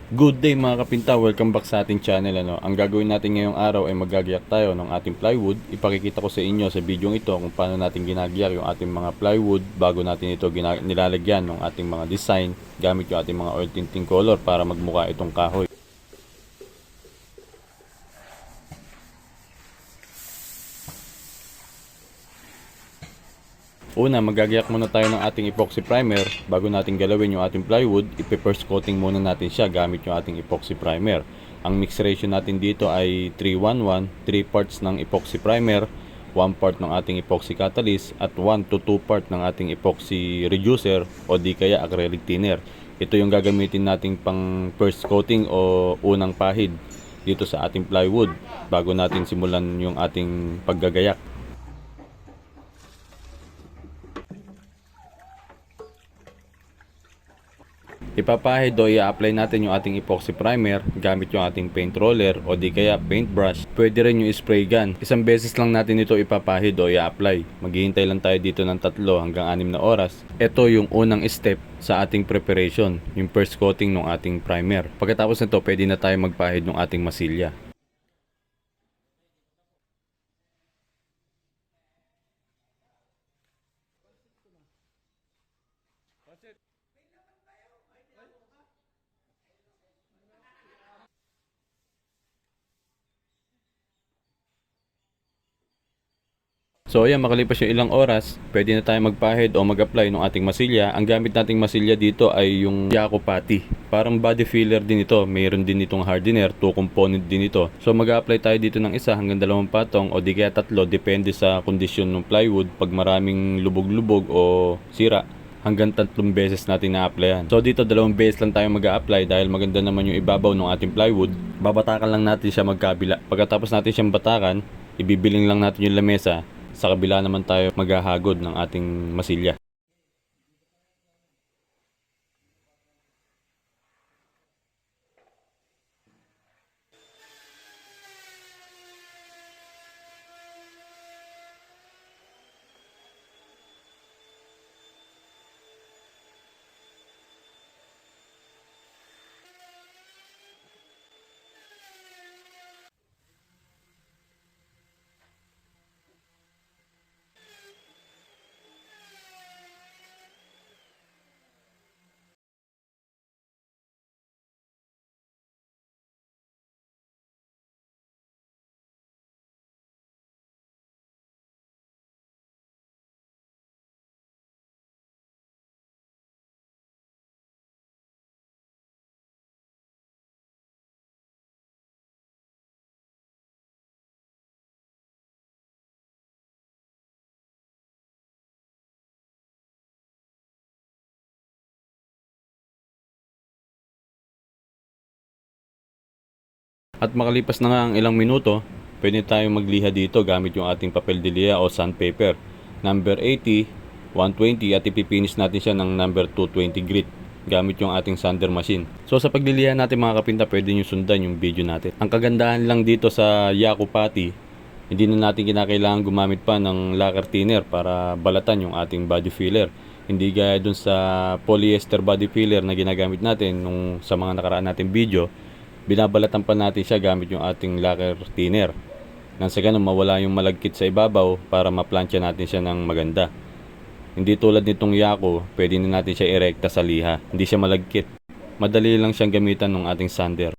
Good day mga kapinta, welcome back sa ating channel. Ang gagawin natin ngayong araw ay magagayak tayo ng ating plywood. Ipakikita ko sa inyo sa video ito kung paano natin ginagayak yung ating mga plywood bago natin ito nilalagyan ng ating mga design gamit yung ating mga oil tinting color para magmukha itong kahoy. Una, magagayak muna tayo ng ating epoxy primer. Bago natin galawin yung ating plywood, ipe-first coating muna natin siya gamit yung ating epoxy primer. Ang mix ratio natin dito ay 3:1:1, 3 parts ng epoxy primer, 1 part ng ating epoxy catalyst, at 1 to 2 part ng ating epoxy reducer o di kaya acrylic thinner. Ito yung gagamitin nating pang first coating o unang pahid dito sa ating plywood bago natin simulan yung ating paggagayak. Ipapahid o i-apply natin yung ating epoxy primer gamit yung ating paint roller o di kaya paintbrush. Pwede rin yung spray gun. Isang beses lang natin ito ipapahid o i-apply. Maghihintay lang tayo dito ng 3 hanggang 6 na oras. Ito yung unang step sa ating preparation, yung first coating ng ating primer. Pagkatapos nito, pwede na tayo magpahid ng ating masilya. So ayan, makalipas yung ilang oras, pwede na tayo magpahid o mag-apply ng ating masilya. Ang gamit nating masilya dito ay yung Yaku Putty. Parang body filler din ito. Mayroon din itong hardener, 2 component din ito. So mag-apply tayo dito ng 1 hanggang 2 patong o di kaya 3, depende sa kondisyon ng plywood. Pag maraming lubog-lubog o sira, hanggang 3 beses natin na-applyan. So dito 2 beses lang tayo mag-a-apply dahil maganda naman yung ibabaw ng ating plywood. Babatakan lang natin siya magkabila. Pagkatapos natin siyang batakan, ibibiling lang natin yung lamesa. Sa kabila naman tayo maghahagod ng ating masilya. At makalipas na nga ang ilang minuto, pwede tayong magliha dito gamit yung ating papel de liha o sandpaper. Number 80, 120 at ipipinish natin siya ng number 220 grit gamit yung ating sander machine. So sa pagliliha natin mga kapinta, pwede nyo sundan yung video natin. Ang kagandahan lang dito sa Yaku Putty, hindi na natin kinakailangan gumamit pa ng lacquer thinner para balatan yung ating body filler. Hindi gaya dun sa polyester body filler na ginagamit natin nung sa mga nakaraan natin video, binabalatan pa natin siya gamit yung ating lacquer thinner. Nang sa ganun mawala yung malagkit sa ibabaw para maplansya natin siya ng maganda. Hindi tulad nitong Yaku, pwede na natin siya irekta sa liha. Hindi siya malagkit. Madali lang siyang gamitan ng ating sander.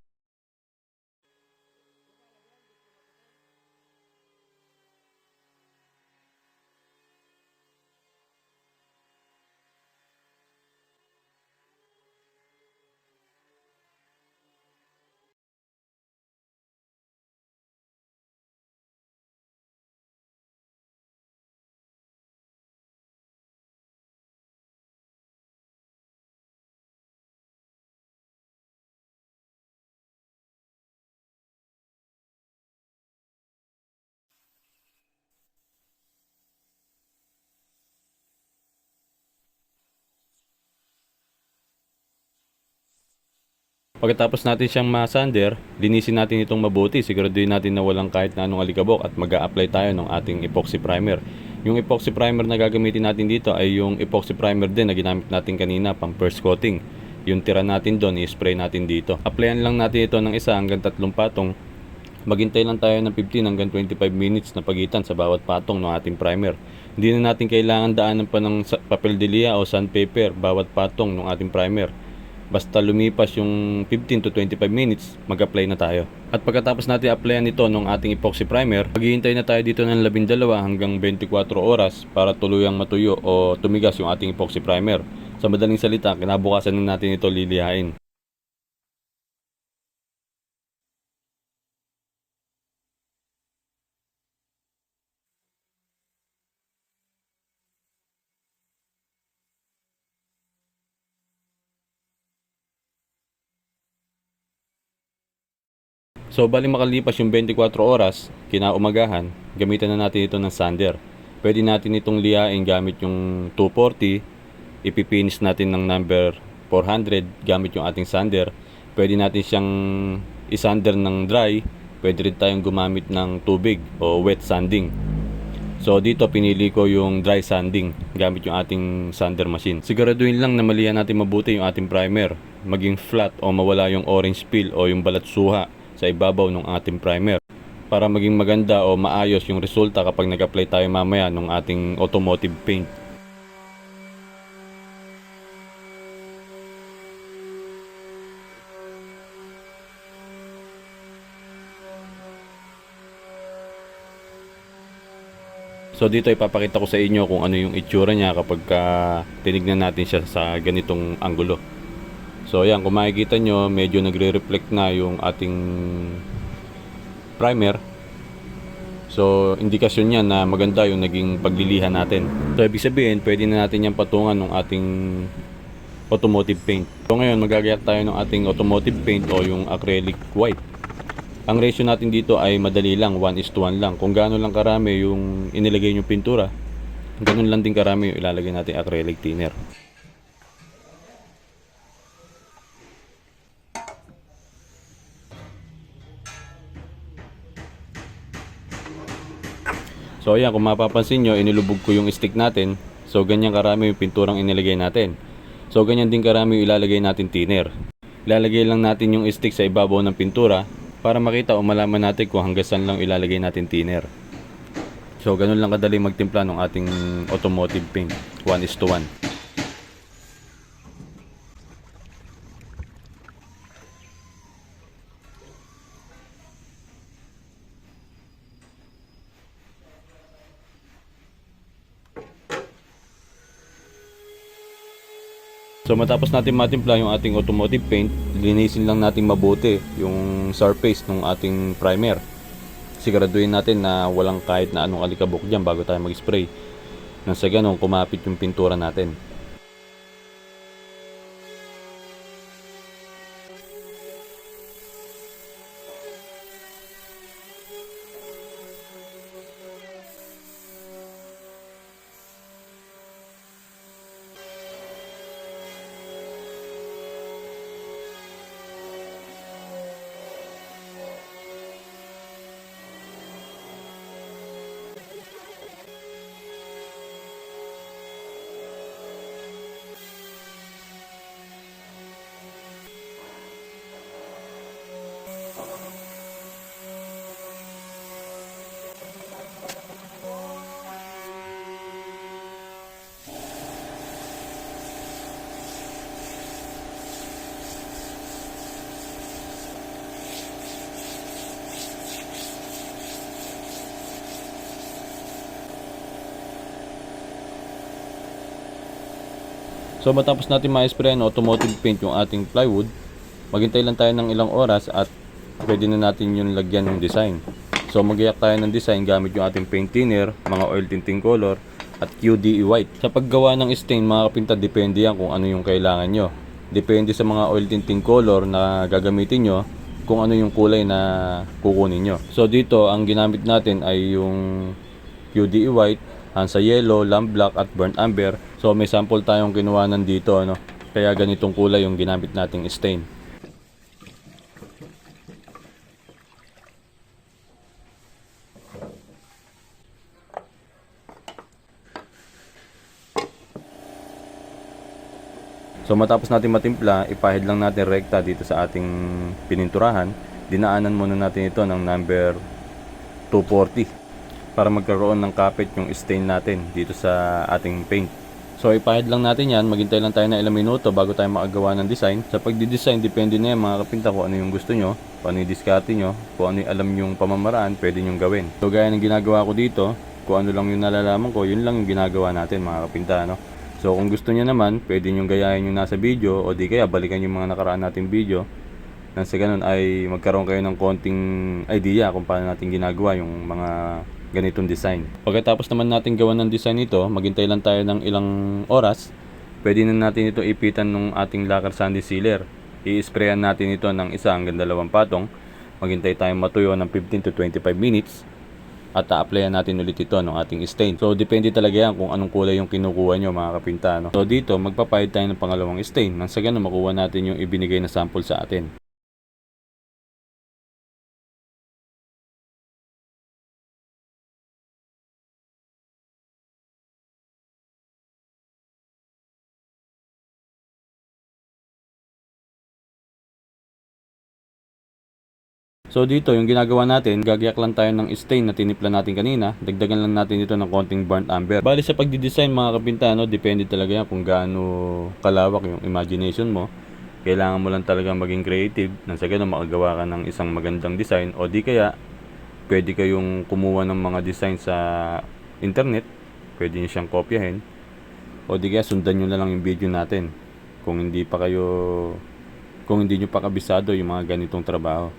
Pagkatapos natin siyang masander, linisin natin itong mabuti. Siguraduhin natin na walang kahit na anong alikabok at mag-a-apply tayo ng ating epoxy primer. Yung epoxy primer na gagamitin natin dito ay yung epoxy primer din na ginamit natin kanina pang first coating. Yung tira natin doon, i-spray natin dito. Applyan lang natin ito ng 1 hanggang 3 patong. Maghintay lang tayo ng 15 hanggang 25 minutes na pagitan sa bawat patong ng ating primer. Hindi na natin kailangan daanan pa ng papel de lija o sandpaper bawat patong ng ating primer. Basta lumipas yung 15 to 25 minutes, mag-apply na tayo. At pagkatapos natin applyan ito ng ating epoxy primer, maghihintay na tayo dito ng 12 hanggang 24 oras para tuluyang matuyo o tumigas yung ating epoxy primer. Sa madaling salita, kinabukasan na natin ito lilihain. So bali makalipas yung 24 oras, kinaumagahan, gamitan na natin ito ng sander. Pwede natin itong lihain gamit yung 240, ipipinis natin ng number 400 gamit yung ating sander. Pwede natin siyang isander ng dry, pwede rin tayong gumamit ng tubig o wet sanding. So dito pinili ko yung dry sanding gamit yung ating sander machine. Siguraduhin lang na malihan natin mabuti yung ating primer, maging flat o mawala yung orange peel o yung balat suha sa ibabaw ng ating primer para maging maganda o maayos yung resulta kapag nag-apply tayo mamaya ng ating automotive paint. So dito ipapakita ko sa inyo kung ano yung itsura niya kapag tinignan natin siya sa ganitong anggulo. So ayan, kung makikita nyo, medyo nagre-reflect na yung ating primer. So indikasyon yan na maganda yung naging paglilihan natin. So ibig sabihin, pwede na natin yung patungan ng ating automotive paint. So ngayon, magagayak tayo ng ating automotive paint o yung acrylic white. Ang ratio natin dito ay madali lang, 1:1 lang. Kung gaano lang karami yung inilagay yung pintura, ganun lang din karami yung ilalagay natin acrylic thinner. So ayan, kung mapapansin nyo, inilubog ko yung stick natin. So ganyan karami yung pinturang inilagay natin. So ganyan din karami yung ilalagay natin thinner. Ilalagay lang natin yung stick sa ibabaw ng pintura para makita o malaman natin kung hanggang saan lang ilalagay natin thinner. So ganun lang kadali magtimpla ng ating automotive paint, 1:1. So matapos natin matimpla yung ating automotive paint, linisin lang natin mabuti yung surface ng ating primer. Siguraduhin natin na walang kahit na anong alikabok dyan bago tayo mag-spray. Nang sa ganun, kumapit yung pintura natin. So matapos natin ma-spray ng automotive paint yung ating plywood, maghintay lang tayo ng ilang oras at pwede na natin yung lagyan ng design. So magiyak tayo ng design gamit yung ating paint thinner, mga oil tinting color at QDE white. Sa paggawa ng stain mga kapinta, depende yan kung ano yung kailangan nyo. Depende sa mga oil tinting color na gagamitin nyo kung ano yung kulay na kukunin nyo. So dito ang ginamit natin ay yung QDE white, Hansa yellow, lamp black at burnt amber. So may sample tayong kinuha nandito, ano. Kaya ganitong kulay yung ginamit nating stain. So matapos natin matimpla, ipahid lang natin rekta dito sa ating pininturahan. Dinaanan muna natin ito ng number 240 para magkaroon ng kapit yung stain natin dito sa ating paint. So ipahid lang natin yan, maghintay lang tayo ng ilang minuto bago tayo makagawa ng design. Sa pagdi-design, depende na yan mga kapinta kung ano yung gusto nyo, kung ano yung diskarte nyo, kung ano yung alam yung pamamaraan, pwede nyo gawin. So gaya ng ginagawa ko dito, kung ano lang yung nalalaman ko, yun lang yung ginagawa natin mga kapinta, no? So kung gusto nyo naman, pwede nyo gayahin yung nasa video o di kaya balikan yung mga nakaraan nating video. Nang sa ganun ay magkaroon kayo ng konting idea kung paano natin ginagawa yung mga ganitong design. Pagkatapos naman natin gawa ng design ito, maghintay lang tayo ng ilang oras. Pwede na natin ito ipitan ng ating lacquer sanding sealer. I-sprayan natin ito ng isa hanggang 2 patong. Maghintay tayo matuyo ng 15 to 25 minutes. At a-applyan natin ulit ito ng ating stain. So depende talaga yan kung anong kulay yung kinukuha nyo mga kapinta, no? So dito magpapahid tayo ng pangalawang stain. Nang sa ganun makuha natin yung ibinigay na sample sa atin. So dito yung ginagawa natin, gagayak lang tayo ng stain na tinimpla natin kanina. Dagdagan lang natin ito ng konting burnt umber. Bali sa pagdi-design mga kapinta, no, depende talaga yan kung gaano kalawak yung imagination mo. Kailangan mo lang talaga maging creative nang sa ganun makagawa ka ng isang magandang design, o di kaya pwede kayong kumuha ng mga design sa internet, pwede nyo siyang kopyahin, o di kaya sundan nyo na lang yung video natin kung hindi pa kayo, kung hindi nyo pa kabisado yung mga ganitong trabaho.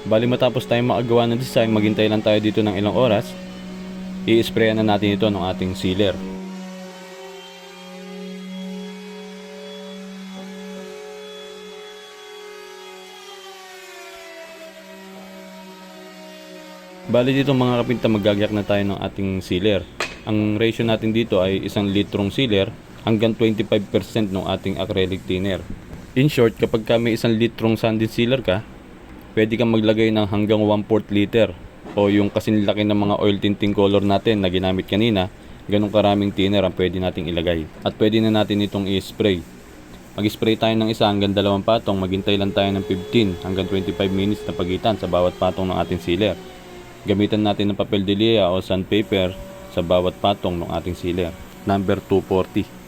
Bali matapos tayo makagawa ng design, maghintay lang tayo dito ng ilang oras. I-sprayan na natin ito ng ating sealer. Bali dito mga kapinta, magagayak na tayo ng ating sealer. Ang ratio natin dito ay 1 litrong sealer hanggang 25% ng ating acrylic thinner. In short, kapag may 1 litrong sanding sealer ka, pwede kang maglagay ng hanggang 1/4 liter o yung kasing laki ng mga oil tinting color natin na ginamit kanina. Ganong karaming thinner ang pwede nating ilagay. At pwede na natin itong i-spray. Mag-spray tayo ng 1 hanggang 2 patong. Maghintay lang tayo ng 15 hanggang 25 minutes na pagitan sa bawat patong ng ating sealer. Gamitan natin ng papel de lea o sandpaper sa bawat patong ng ating sealer. Number 240.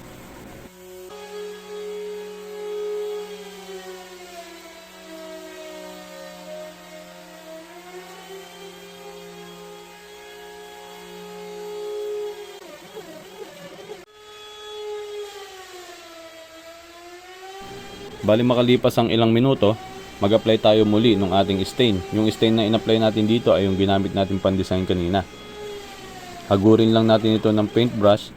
Bali makalipas ang ilang minuto, mag-apply tayo muli ng ating stain. Yung stain na in-apply natin dito ay yung ginamit natin pan-design kanina. Hagurin lang natin ito ng paintbrush,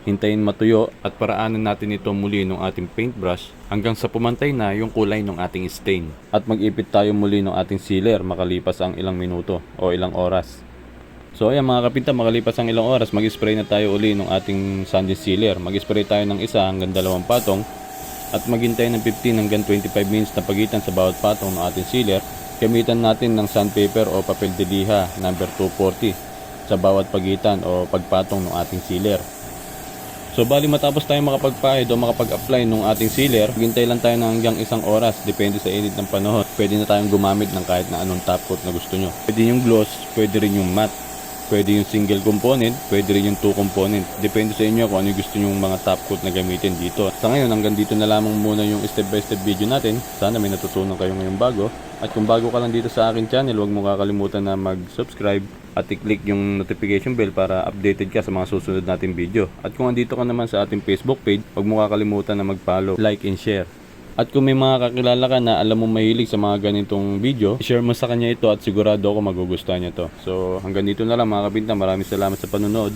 hintayin matuyo at paraanan natin ito muli ng ating paintbrush hanggang sa pumantay na yung kulay ng ating stain. At mag-ipit tayo muli ng ating sealer makalipas ang ilang minuto o ilang oras. So ayan mga kapinta, makalipas ang ilang oras, mag-spray na tayo uli ng ating sanding sealer. Mag-spray tayo ng 1 hanggang 2 patong at maghintay ng 15 hanggang 25 minutes na pagitan sa bawat patong ng ating sealer. Gamitan natin ng sandpaper o papel de liha number 240 sa bawat pagitan o pagpatong ng ating sealer. So bali matapos tayo makapagpahid o makapag-apply ng ating sealer, maghintay lang tayo ng hanggang 1 oras, depende sa init ng panahon. Pwede na tayong gumamit ng kahit na anong top coat na gusto nyo. Pwede yung gloss, pwede rin yung matte. Pwede yung single component, pwede rin yung 2 component. Depende sa inyo kung ano yung gusto nyong mga top coat na gamitin dito. Sa ngayon, hanggang dito na lamang muna yung step by step video natin. Sana may natutunan kayo ngayong bago. At kung bago ka lang dito sa akin channel, huwag mo kakalimutan na mag-subscribe at i-click yung notification bell para updated ka sa mga susunod nating video. At kung andito ka naman sa ating Facebook page, huwag mo kakalimutan na mag-follow, like, and share. At kung may mga kakilala ka na alam mo mahilig sa mga ganitong video, share mo sa kanya ito at sigurado ako magugustuhan niya to. So hanggang dito na lang mga kabinta, maraming salamat sa panonood.